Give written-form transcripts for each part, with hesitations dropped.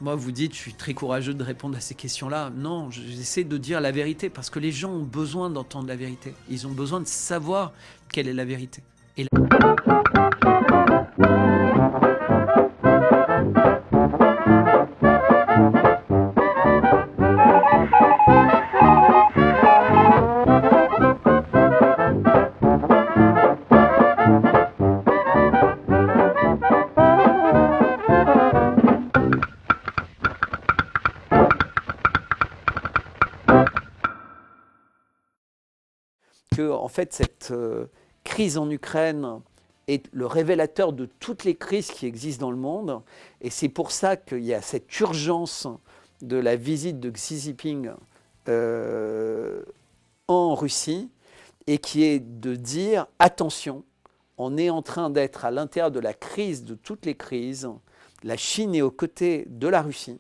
Moi, vous dites, je suis très courageux de répondre à ces questions-là. Non, j'essaie de dire la vérité parce que les gens ont besoin d'entendre la vérité. Ils ont besoin de savoir quelle est la vérité. Et que, en fait, cette crise en Ukraine est le révélateur de toutes les crises qui existent dans le monde. Et c'est pour ça qu'il y a cette urgence de la visite de Xi Jinping en Russie, et qui est de dire, attention, on est en train d'être à l'intérieur de la crise de toutes les crises. La Chine est aux côtés de la Russie.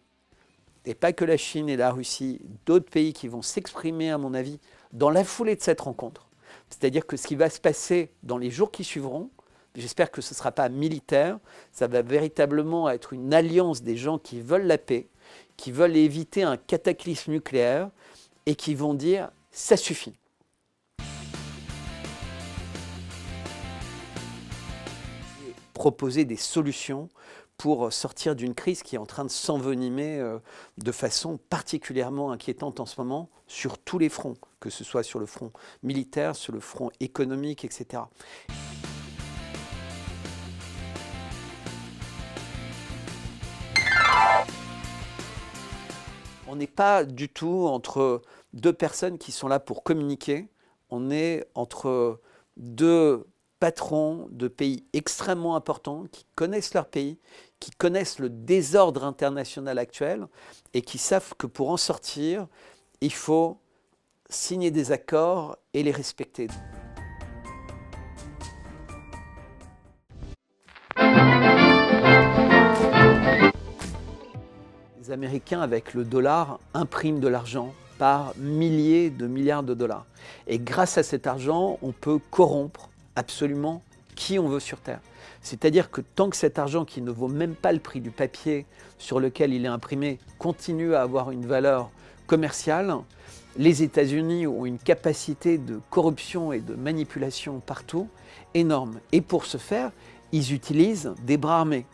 Et pas que la Chine et la Russie, d'autres pays qui vont s'exprimer, à mon avis, dans la foulée de cette rencontre. C'est-à-dire que ce qui va se passer dans les jours qui suivront, j'espère que ce ne sera pas militaire, ça va véritablement être une alliance des gens qui veulent la paix, qui veulent éviter un cataclysme nucléaire et qui vont dire « ça suffit ». Proposer des solutions pour sortir d'une crise qui est en train de s'envenimer de façon particulièrement inquiétante en ce moment sur tous les fronts, que ce soit sur le front militaire, sur le front économique, etc. On n'est pas du tout entre deux personnes qui sont là pour communiquer, on est entre deux patrons de pays extrêmement importants qui connaissent leur pays, qui connaissent le désordre international actuel et qui savent que pour en sortir, il faut signer des accords et les respecter. Les Américains, avec le dollar, impriment de l'argent par milliers de milliards de dollars. Et grâce à cet argent, on peut corrompre absolument qui on veut sur Terre. C'est-à-dire que tant que cet argent qui ne vaut même pas le prix du papier sur lequel il est imprimé continue à avoir une valeur commerciale, les États-Unis ont une capacité de corruption et de manipulation partout énorme. Et pour ce faire, ils utilisent des bras armés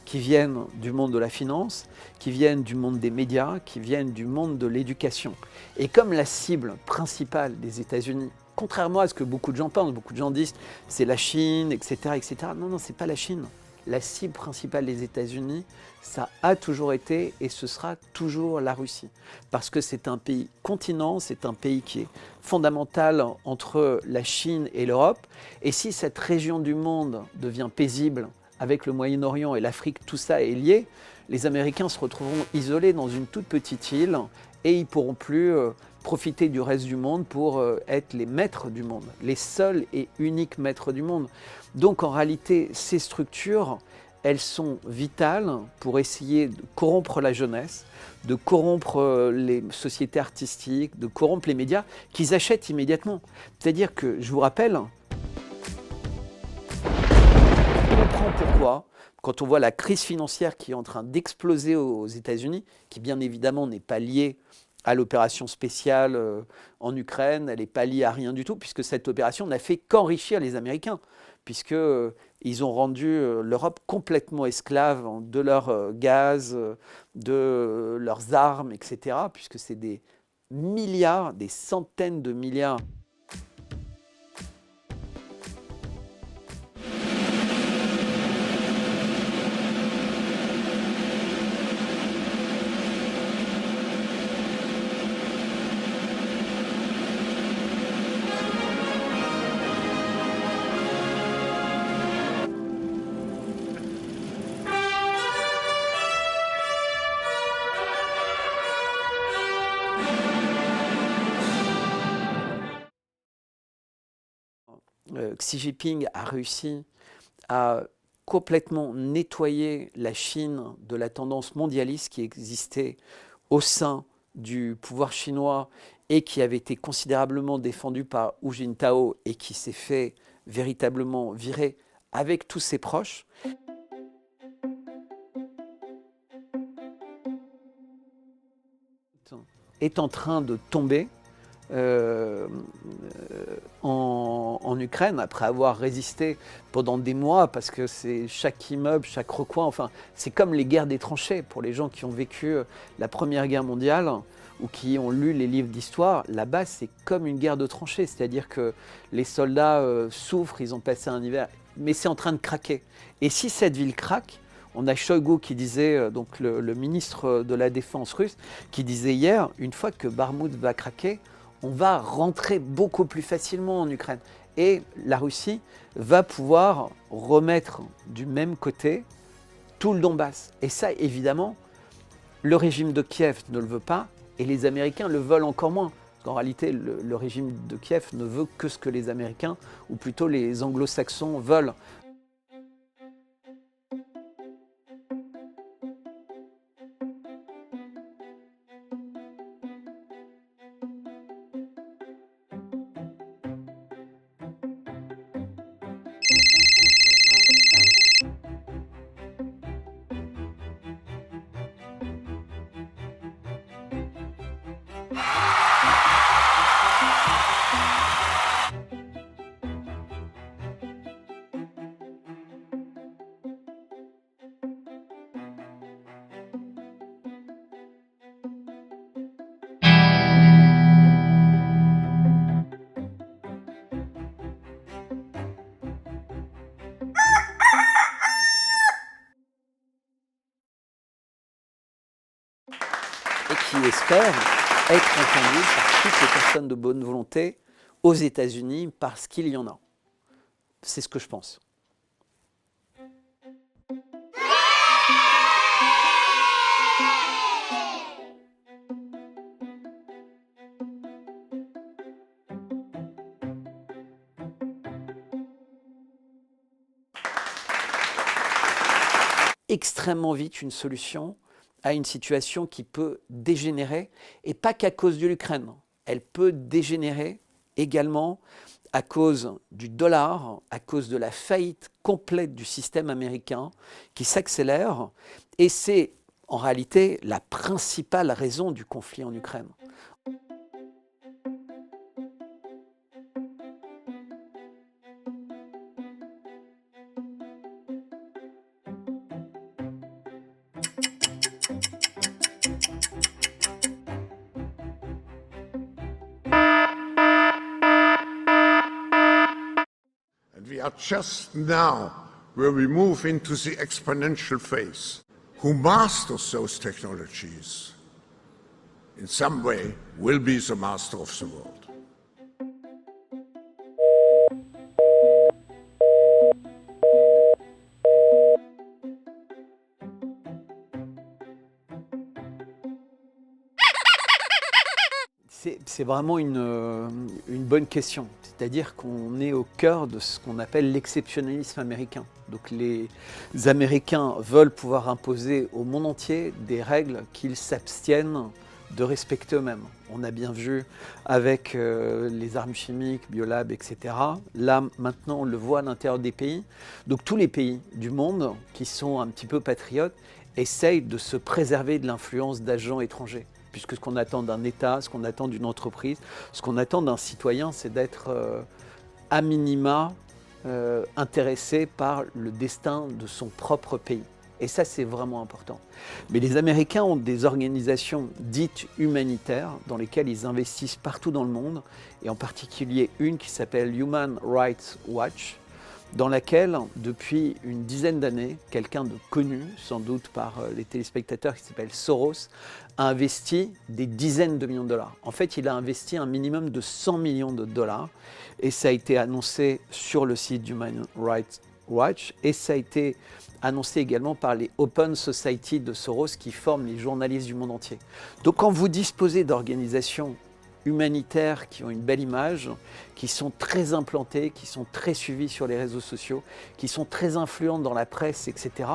qui viennent du monde de la finance, qui viennent du monde des médias, qui viennent du monde de l'éducation. Et comme la cible principale des États-Unis, contrairement à ce que beaucoup de gens pensent, beaucoup de gens disent c'est la Chine, etc., etc. Non, non, c'est pas la Chine. La cible principale des États-Unis, ça a toujours été et ce sera toujours la Russie. Parce que c'est un pays continent, c'est un pays qui est fondamental entre la Chine et l'Europe. Et si cette région du monde devient paisible avec le Moyen-Orient et l'Afrique, tout ça est lié, les Américains se retrouveront isolés dans une toute petite île et ils ne pourront plus profiter du reste du monde pour être les maîtres du monde, les seuls et uniques maîtres du monde. Donc en réalité, ces structures, elles sont vitales pour essayer de corrompre la jeunesse, de corrompre les sociétés artistiques, de corrompre les médias qu'ils achètent immédiatement. C'est-à-dire que, je vous rappelle, on comprend pourquoi, quand on voit la crise financière qui est en train d'exploser aux États-Unis, qui bien évidemment n'est pas liée à l'opération spéciale en Ukraine, elle n'est pas liée à rien du tout, puisque cette opération n'a fait qu'enrichir les Américains, puisqu'ils ont rendu l'Europe complètement esclave de leur gaz, de leurs armes, etc., puisque c'est des milliards, des centaines de milliards. Xi Jinping a réussi à complètement nettoyer la Chine de la tendance mondialiste qui existait au sein du pouvoir chinois et qui avait été considérablement défendu par Hu Jintao et qui s'est fait véritablement virer avec tous ses proches. est en train de tomber en Ukraine, après avoir résisté pendant des mois, parce que c'est chaque immeuble, chaque recoin, enfin, c'est comme les guerres des tranchées pour les gens qui ont vécu la Première Guerre mondiale ou qui ont lu les livres d'histoire. Là-bas, c'est comme une guerre de tranchées, c'est-à-dire que les soldats souffrent, ils ont passé un hiver, mais c'est en train de craquer. Et si cette ville craque, on a Shoigu qui disait, donc le ministre de la Défense russe, qui disait hier, une fois que Bakhmout va craquer, on va rentrer beaucoup plus facilement en Ukraine. Et la Russie va pouvoir remettre du même côté tout le Donbass. Et ça, évidemment, le régime de Kiev ne le veut pas, et les Américains le veulent encore moins. Parce qu'en réalité, le régime de Kiev ne veut que ce que les Américains, ou plutôt les Anglo-Saxons, veulent. Et qui espère être entendu par toutes les personnes de bonne volonté aux États-Unis, parce qu'il y en a. C'est ce que je pense. Extrêmement vite une solution à une situation qui peut dégénérer, et pas qu'à cause de l'Ukraine. Elle peut dégénérer également à cause du dollar, à cause de la faillite complète du système américain qui s'accélère, et c'est en réalité la principale raison du conflit en Ukraine. We are just now where we move into the exponential phase. Who masters those technologies in some way will be the master of the world. C'est vraiment une bonne question. C'est-à-dire qu'on est au cœur de ce qu'on appelle l'exceptionnalisme américain. Donc les Américains veulent pouvoir imposer au monde entier des règles qu'ils s'abstiennent de respecter eux-mêmes. On a bien vu avec les armes chimiques, Biolab, etc. Là, maintenant, on le voit à l'intérieur des pays. Donc tous les pays du monde qui sont un petit peu patriotes essayent de se préserver de l'influence d'agents étrangers. Puisque ce qu'on attend d'un État, ce qu'on attend d'une entreprise, ce qu'on attend d'un citoyen, c'est d'être à minima intéressé par le destin de son propre pays. Et ça, c'est vraiment important. Mais les Américains ont des organisations dites humanitaires dans lesquelles ils investissent partout dans le monde, et en particulier une qui s'appelle Human Rights Watch, dans laquelle, depuis une dizaine d'années, quelqu'un de connu, sans doute par les téléspectateurs, qui s'appelle Soros, a investi des dizaines de millions de dollars. En fait, il a investi un minimum de 100 millions de dollars, et ça a été annoncé sur le site Human Rights Watch, et ça a été annoncé également par les Open Society de Soros, qui forment les journalistes du monde entier. Donc quand vous disposez d'organisations humanitaires qui ont une belle image, qui sont très implantées, qui sont très suivies sur les réseaux sociaux, qui sont très influentes dans la presse, etc.,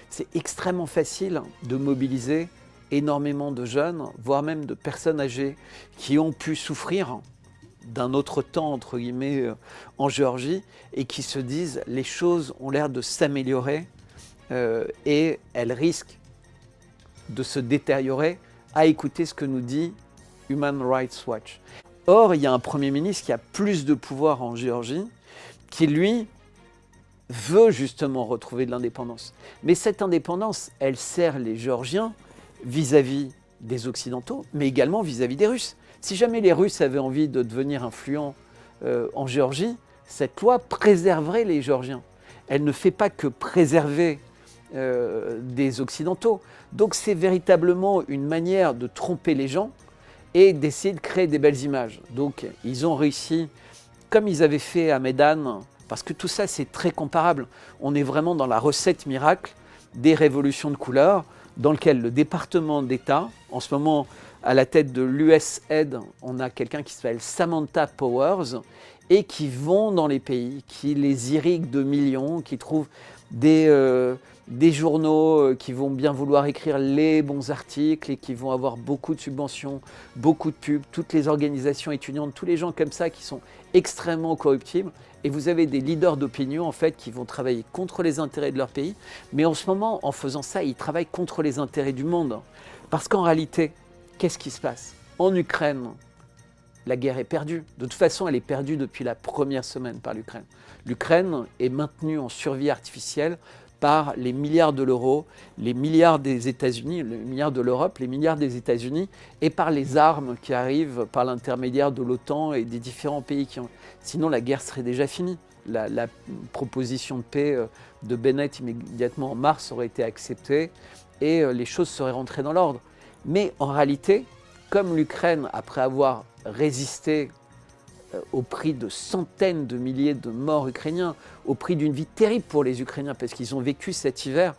c'est extrêmement facile de mobiliser énormément de jeunes, voire même de personnes âgées qui ont pu souffrir d'un autre temps, entre guillemets, en Géorgie, et qui se disent les choses ont l'air de s'améliorer et elles risquent de se détériorer à écouter ce que nous dit Human Rights Watch. Or, il y a un Premier ministre qui a plus de pouvoir en Géorgie, qui lui veut justement retrouver de l'indépendance. Mais cette indépendance, elle sert les Géorgiens vis-à-vis des Occidentaux, mais également vis-à-vis des Russes. Si jamais les Russes avaient envie de devenir influents en Géorgie, cette loi préserverait les Géorgiens. Elle ne fait pas que préserver des Occidentaux. Donc c'est véritablement une manière de tromper les gens et d'essayer de créer des belles images. Donc ils ont réussi, comme ils avaient fait à Maidan, parce que tout ça c'est très comparable. On est vraiment dans la recette miracle des révolutions de couleur, dans lequel le département d'État, en ce moment à la tête de l'USAID, on a quelqu'un qui s'appelle Samantha Powers, et qui vont dans les pays, qui les irriguent de millions, qui trouvent des journaux qui vont bien vouloir écrire les bons articles et qui vont avoir beaucoup de subventions, beaucoup de pubs, toutes les organisations étudiantes, tous les gens comme ça qui sont extrêmement corruptibles. Et vous avez des leaders d'opinion en fait qui vont travailler contre les intérêts de leur pays. Mais en ce moment, en faisant ça, ils travaillent contre les intérêts du monde. Parce qu'en réalité, qu'est-ce qui se passe? En Ukraine, la guerre est perdue. De toute façon, elle est perdue depuis la première semaine par l'Ukraine. L'Ukraine est maintenue en survie artificielle par les milliards de l'euro, les milliards des États-Unis, les milliards de l'Europe, les milliards des États-Unis, et par les armes qui arrivent par l'intermédiaire de l'OTAN et des différents pays qui ont... Sinon, la guerre serait déjà finie. La proposition de paix de Bennett immédiatement en mars aurait été acceptée et les choses seraient rentrées dans l'ordre. Mais en réalité, comme l'Ukraine, après avoir résisté au prix de centaines de milliers de morts ukrainiens, au prix d'une vie terrible pour les Ukrainiens, parce qu'ils ont vécu cet hiver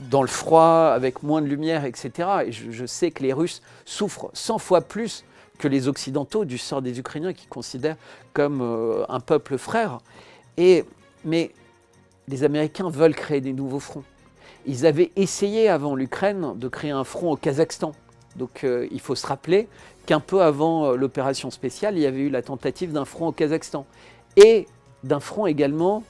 dans le froid, avec moins de lumière, etc. Et je sais que les Russes souffrent 100 fois plus que les Occidentaux du sort des Ukrainiens qu'ils considèrent comme un peuple frère. Mais les Américains veulent créer des nouveaux fronts. Ils avaient essayé avant l'Ukraine de créer un front au Kazakhstan. Donc il faut se rappeler qu'un peu avant l'opération spéciale, il y avait eu la tentative d'un front au Kazakhstan et d'un front également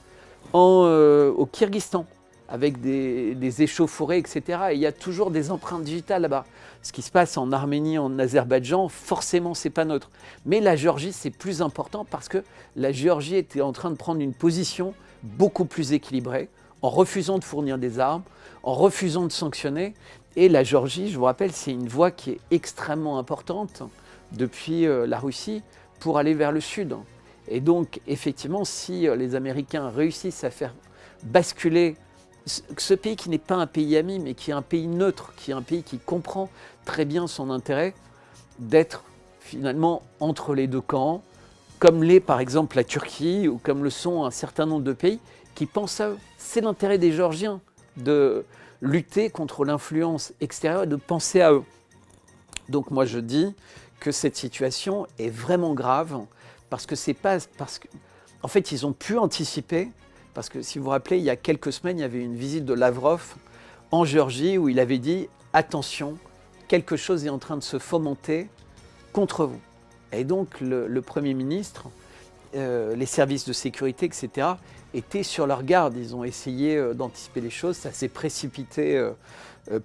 au Kyrgyzstan, avec des échauffourées, etc. Et il y a toujours des empreintes digitales là-bas. Ce qui se passe en Arménie, en Azerbaïdjan, forcément, c'est pas neutre. Mais la Géorgie, c'est plus important parce que la Géorgie était en train de prendre une position beaucoup plus équilibrée, en refusant de fournir des armes, en refusant de sanctionner. Et la Géorgie, je vous rappelle, c'est une voie qui est extrêmement importante depuis la Russie pour aller vers le sud. Et donc, effectivement, si les Américains réussissent à faire basculer ce pays qui n'est pas un pays ami, mais qui est un pays neutre, qui est un pays qui comprend très bien son intérêt d'être finalement entre les deux camps, comme l'est par exemple la Turquie ou comme le sont un certain nombre de pays qui pensent à eux. C'est l'intérêt des Géorgiens de lutter contre l'influence extérieure et de penser à eux. Donc moi je dis que cette situation est vraiment grave parce que c'est pas parce que en fait ils ont pu anticiper, parce que si vous vous rappelez il y a quelques semaines il y avait une visite de Lavrov en Géorgie où il avait dit attention, quelque chose est en train de se fomenter contre vous. Et donc le Premier ministre, les services de sécurité, etc., étaient sur leur garde. Ils ont essayé d'anticiper les choses. Ça s'est précipité.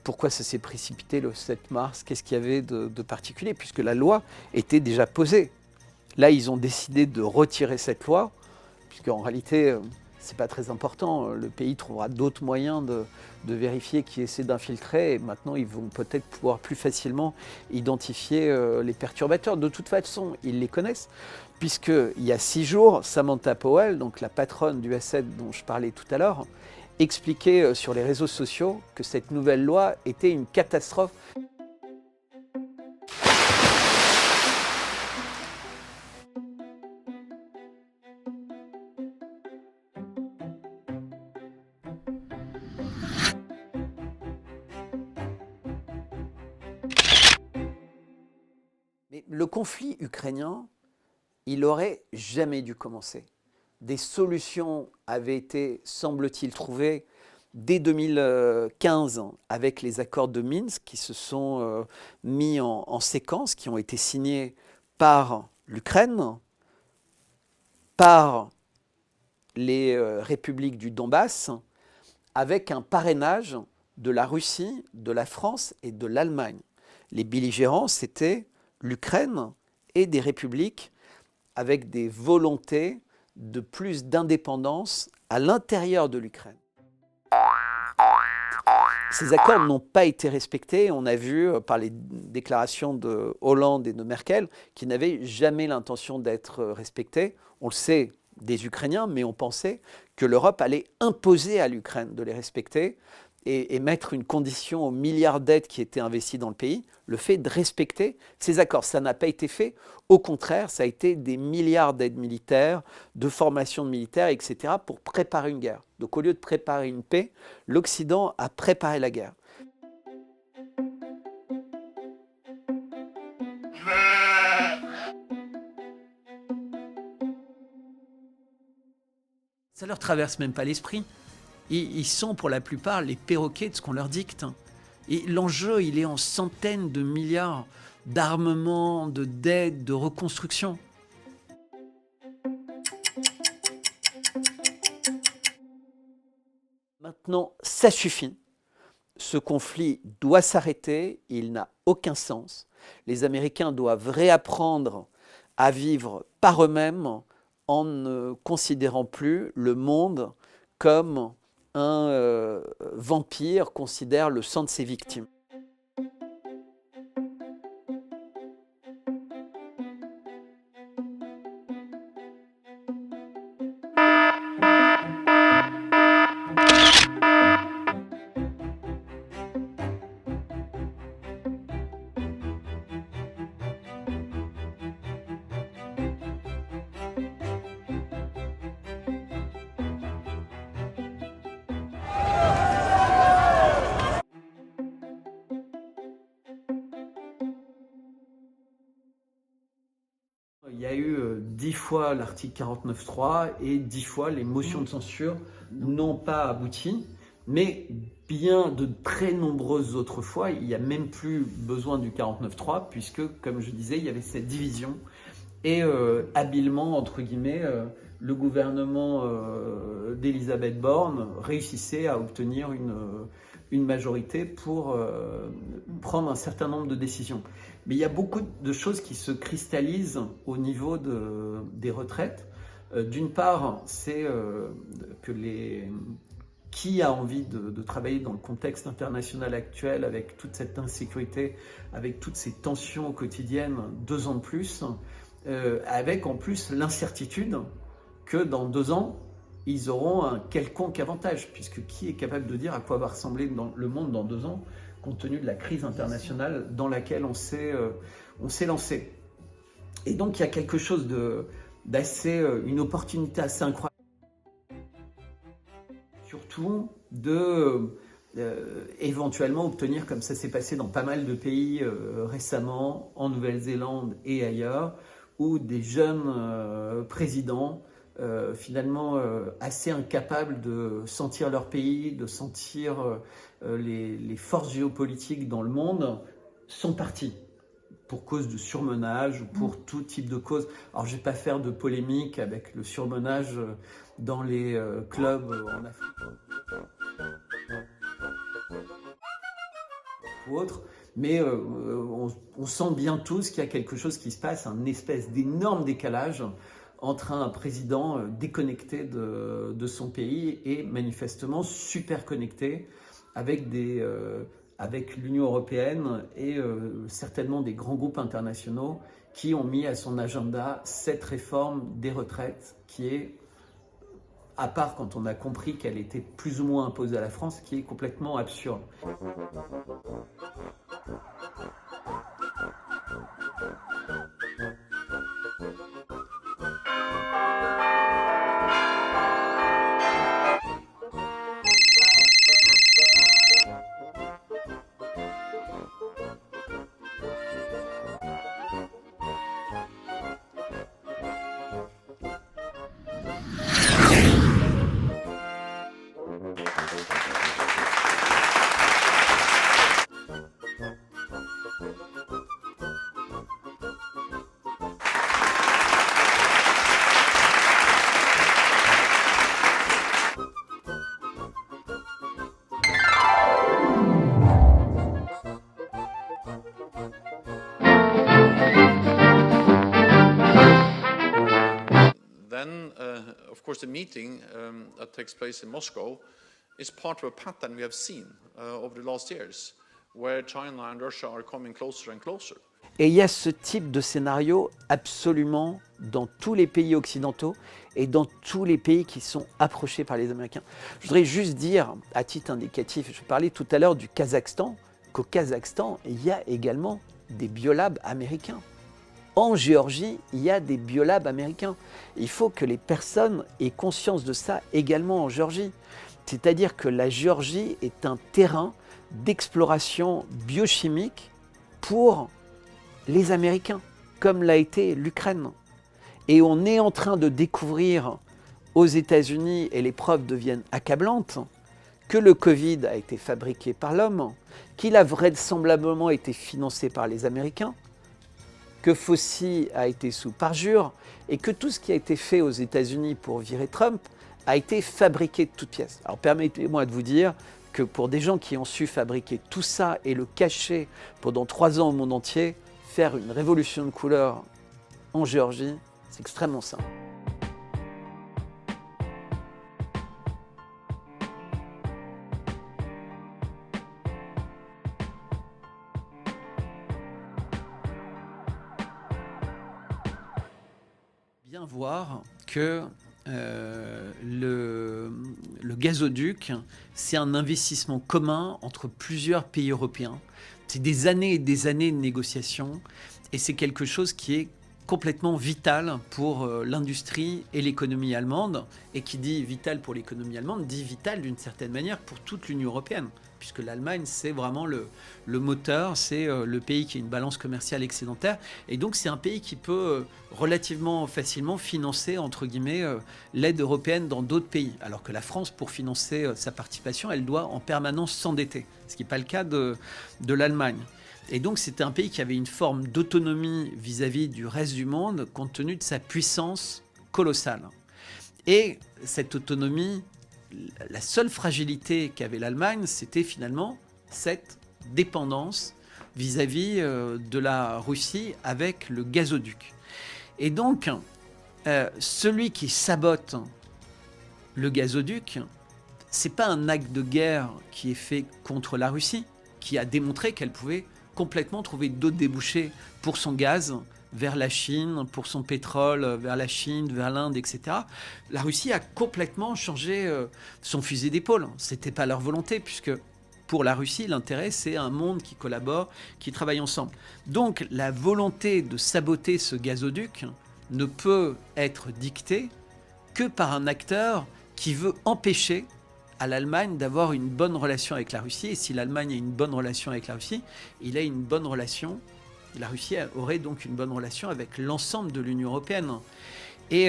Pourquoi ça s'est précipité le 7 mars? Qu'est-ce qu'il y avait de particulier? Puisque la loi était déjà posée. Là, ils ont décidé de retirer cette loi, puisqu'en réalité, c'est pas très important. Le pays trouvera d'autres moyens de vérifier qui essaie d'infiltrer. Et maintenant, ils vont peut-être pouvoir plus facilement identifier les perturbateurs. De toute façon, ils les connaissent. Puisqu'il y a 6 jours, Samantha Powell, donc la patronne du USAID dont je parlais tout à l'heure, expliquait sur les réseaux sociaux que cette nouvelle loi était une catastrophe. Mais le conflit ukrainien, il n'aurait jamais dû commencer. Des solutions avaient été, semble-t-il, trouvées dès 2015 avec les accords de Minsk qui se sont mis en séquence, qui ont été signés par l'Ukraine, par les républiques du Donbass, avec un parrainage de la Russie, de la France et de l'Allemagne. Les belligérants, c'était l'Ukraine et des républiques avec des volontés de plus d'indépendance à l'intérieur de l'Ukraine. Ces accords n'ont pas été respectés. On a vu par les déclarations de Hollande et de Merkel qu'ils n'avaient jamais l'intention d'être respectés. On le sait des Ukrainiens, mais on pensait que l'Europe allait imposer à l'Ukraine de les respecter et mettre une condition aux milliards d'aides qui étaient investies dans le pays, le fait de respecter ces accords. Ça n'a pas été fait. Au contraire, ça a été des milliards d'aides militaires, de formation de militaires, etc., pour préparer une guerre. Donc au lieu de préparer une paix, l'Occident a préparé la guerre. Ça leur traverse même pas l'esprit. Ils sont pour la plupart les perroquets de ce qu'on leur dicte. Et l'enjeu, il est en centaines de milliards d'armements, de dettes, de reconstruction. Maintenant, ça suffit. Ce conflit doit s'arrêter, il n'a aucun sens. Les Américains doivent réapprendre à vivre par eux-mêmes en ne considérant plus le monde comme un vampire considère le sang de ses victimes. Il y a eu 10 fois l'article 49.3 et 10 fois les motions de censure n'ont pas abouti, mais bien de très nombreuses autres fois, il n'y a même plus besoin du 49.3 puisque, comme je disais, il y avait cette division et habilement, entre guillemets, le gouvernement d'Elisabeth Borne réussissait à obtenir une majorité pour prendre un certain nombre de décisions. Mais il y a beaucoup de choses qui se cristallisent au niveau des retraites. D'une part, c'est que qui a envie de travailler dans le contexte international actuel avec toute cette insécurité, avec toutes ces tensions quotidiennes, 2 ans de plus, avec en plus l'incertitude que dans 2 ans, ils auront un quelconque avantage, puisque qui est capable de dire à quoi va ressembler le monde dans 2 ans, compte tenu de la crise internationale dans laquelle on s'est lancé. Et donc il y a quelque chose une opportunité assez incroyable, surtout de éventuellement obtenir, comme ça s'est passé dans pas mal de pays récemment, en Nouvelle-Zélande et ailleurs, où des jeunes présidents finalement assez incapables de sentir leur pays, de sentir les forces géopolitiques dans le monde, sont partis pour cause de surmenage ou pour tout type de cause. Alors je ne vais pas faire de polémique avec le surmenage dans les clubs en Afrique ou autre, mais on sent bien tous qu'il y a quelque chose qui se passe, un espèce d'énorme décalage entre un président déconnecté de son pays et manifestement super connecté avec l'Union européenne et certainement des grands groupes internationaux qui ont mis à son agenda cette réforme des retraites qui est, à part quand on a compris qu'elle était plus ou moins imposée à la France, qui est complètement absurde. course, the meeting that takes place in Moscow is part of a pattern we have seen over the last years, where China and Russia are coming closer and closer. Et il y a ce type de scénario absolument dans tous les pays occidentaux et dans tous les pays qui sont approchés par les Américains. Je voudrais juste dire, à titre indicatif, je parlais tout à l'heure du Kazakhstan, qu'au Kazakhstan, il y a également des biolabs américains. En Géorgie, il y a des biolabs américains. Il faut que les personnes aient conscience de ça également en Géorgie. C'est-à-dire que la Géorgie est un terrain d'exploration biochimique pour les Américains, comme l'a été l'Ukraine. Et on est en train de découvrir aux États-Unis, et les preuves deviennent accablantes, que le Covid a été fabriqué par l'homme, qu'il a vraisemblablement été financé par les Américains, que Fauci a été sous parjure, et que tout ce qui a été fait aux États-Unis pour virer Trump a été fabriqué de toutes pièces. Alors permettez-moi de vous dire que pour des gens qui ont su fabriquer tout ça et le cacher pendant 3 ans au monde entier, faire une révolution de couleur en Géorgie, c'est extrêmement simple. Bien voir que le gazoduc, c'est un investissement commun entre plusieurs pays européens. C'est des années et des années de négociations et c'est quelque chose qui est complètement vital pour l'industrie et l'économie allemande. Et qui dit vital pour l'économie allemande, dit vital d'une certaine manière pour toute l'Union européenne. Puisque l'Allemagne, c'est vraiment le moteur, c'est le pays qui a une balance commerciale excédentaire. Et donc, c'est un pays qui peut relativement facilement financer, entre guillemets, l'aide européenne dans d'autres pays. Alors que la France, pour financer sa participation, elle doit en permanence s'endetter. Ce qui n'est pas le cas de l'Allemagne. Et donc, c'était un pays qui avait une forme d'autonomie vis-à-vis du reste du monde, compte tenu de sa puissance colossale. Et cette autonomie, la seule fragilité qu'avait l'Allemagne, c'était finalement cette dépendance vis-à-vis de la Russie avec le gazoduc. Et donc, celui qui sabote le gazoduc, c'est pas un acte de guerre qui est fait contre la Russie, qui a démontré qu'elle pouvait complètement trouver d'autres débouchés pour son gaz vers la Chine, pour son pétrole vers la Chine, vers l'Inde, etc. La Russie a complètement changé son fusil d'épaule. C'était pas leur volonté, puisque pour la Russie, l'intérêt, c'est un monde qui collabore, qui travaille ensemble. Donc, la volonté de saboter ce gazoduc ne peut être dictée que par un acteur qui veut empêcher à l'Allemagne d'avoir une bonne relation avec la Russie. Et si l'Allemagne a une bonne relation avec la Russie, il a une bonne relation. La Russie aurait donc une bonne relation avec l'ensemble de l'Union européenne. Et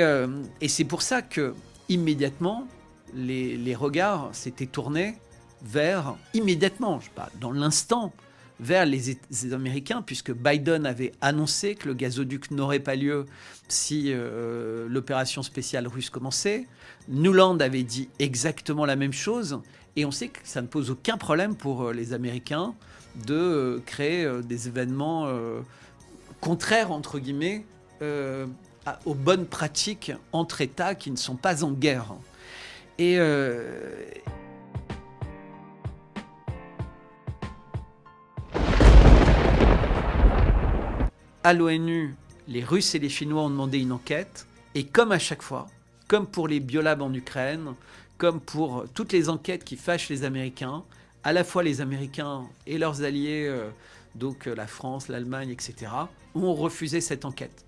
c'est pour ça que immédiatement, les regards s'étaient tournés vers, immédiatement, je sais pas, dans l'instant, vers les Américains, puisque Biden avait annoncé que le gazoduc n'aurait pas lieu si l'opération spéciale russe commençait. Nuland avait dit exactement la même chose, et on sait que ça ne pose aucun problème pour les Américains de créer des événements contraires, entre guillemets, aux bonnes pratiques entre États qui ne sont pas en guerre. Et à l'ONU, les Russes et les Chinois ont demandé une enquête, et comme à chaque fois, comme pour les biolabs en Ukraine, comme pour toutes les enquêtes qui fâchent les Américains, à la fois les Américains et leurs alliés, donc la France, l'Allemagne, etc., ont refusé cette enquête.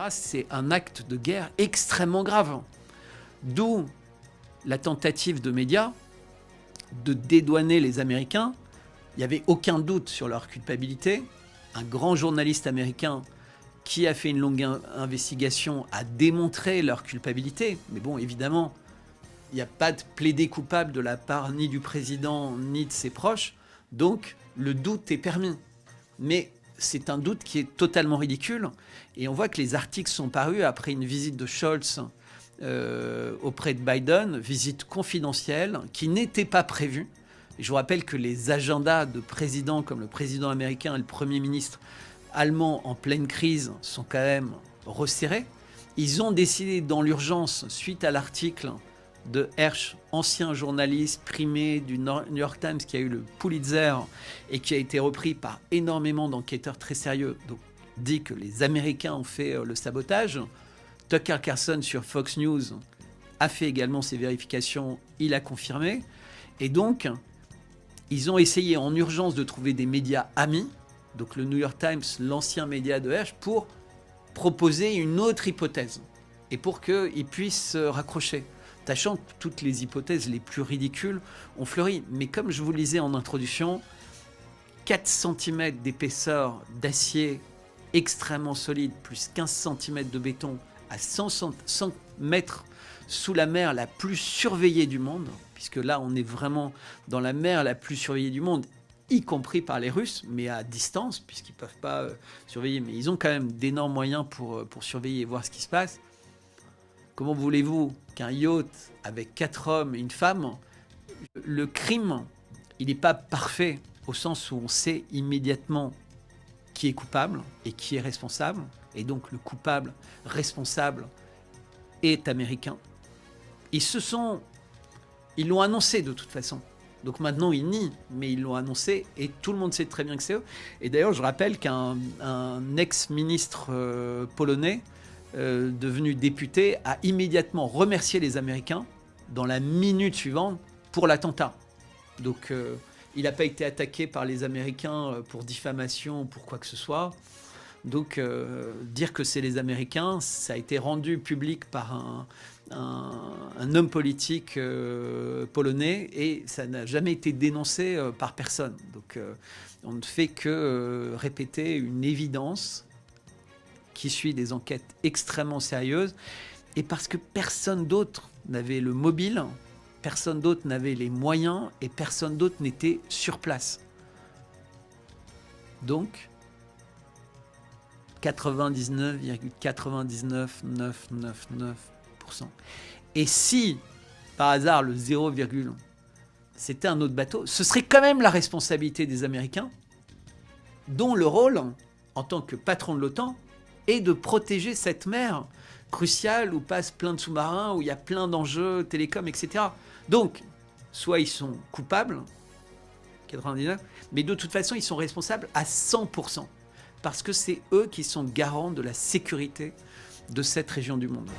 C'est un acte de guerre extrêmement grave. D'où la tentative de médias de dédouaner les Américains. Il n'y avait aucun doute sur leur culpabilité. Un grand journaliste américain qui a fait une longue investigation a démontré leur culpabilité. Mais bon, évidemment, il n'y a pas de plaidé coupable de la part ni du président ni de ses proches. Donc, le doute est permis. Mais c'est un doute qui est totalement ridicule. Et on voit que les articles sont parus après une visite de Scholz auprès de Biden, visite confidentielle qui n'était pas prévue. Et je vous rappelle que les agendas de présidents comme le président américain et le Premier ministre allemand en pleine crise sont quand même resserrés. Ils ont décidé dans l'urgence, suite à l'article de Hersh, ancien journaliste primé du New York Times qui a eu le Pulitzer et qui a été repris par énormément d'enquêteurs très sérieux, donc dit que les Américains ont fait le sabotage. Tucker Carlson sur Fox News a fait également ses vérifications, il a confirmé. Et donc, ils ont essayé en urgence de trouver des médias amis, donc le New York Times, l'ancien média de Hersh, pour proposer une autre hypothèse et pour qu'ils puissent se raccrocher. Sachant que toutes les hypothèses les plus ridicules ont fleuri. Mais comme je vous le disais en introduction, 4 cm d'épaisseur d'acier extrêmement solide, plus 15 cm de béton à 100 mètres sous la mer la plus surveillée du monde, puisque là on est vraiment dans la mer la plus surveillée du monde, y compris par les Russes, mais à distance, puisqu'ils ne peuvent pas surveiller. Mais ils ont quand même d'énormes moyens pour surveiller et voir ce qui se passe. Comment voulez-vous qu'un yacht avec 4 hommes et une femme, le crime, il n'est pas parfait au sens où on sait immédiatement qui est coupable et qui est responsable. Et donc le coupable responsable est américain. Ils l'ont annoncé de toute façon. Donc maintenant ils nient, mais ils l'ont annoncé et tout le monde sait très bien que c'est eux. Et d'ailleurs je rappelle qu'un ex-ministre polonais devenu député, a immédiatement remercié les Américains dans la minute suivante pour l'attentat. Donc il n'a pas été attaqué par les Américains pour diffamation ou pour quoi que ce soit. Donc dire que c'est les Américains, ça a été rendu public par un homme politique polonais et ça n'a jamais été dénoncé par personne. Donc on ne fait que répéter une évidence qui suit des enquêtes extrêmement sérieuses, et parce que personne d'autre n'avait le mobile, personne d'autre n'avait les moyens, et personne d'autre n'était sur place. Donc, 99,99999%. Et si, par hasard, le 0, c'était un autre bateau, ce serait quand même la responsabilité des Américains, dont le rôle, en tant que patron de l'OTAN, et de protéger cette mer cruciale où passent plein de sous-marins, où il y a plein d'enjeux, télécoms, etc. Donc, soit ils sont coupables, 99, mais de toute façon, ils sont responsables à 100%, parce que c'est eux qui sont garants de la sécurité de cette région du monde.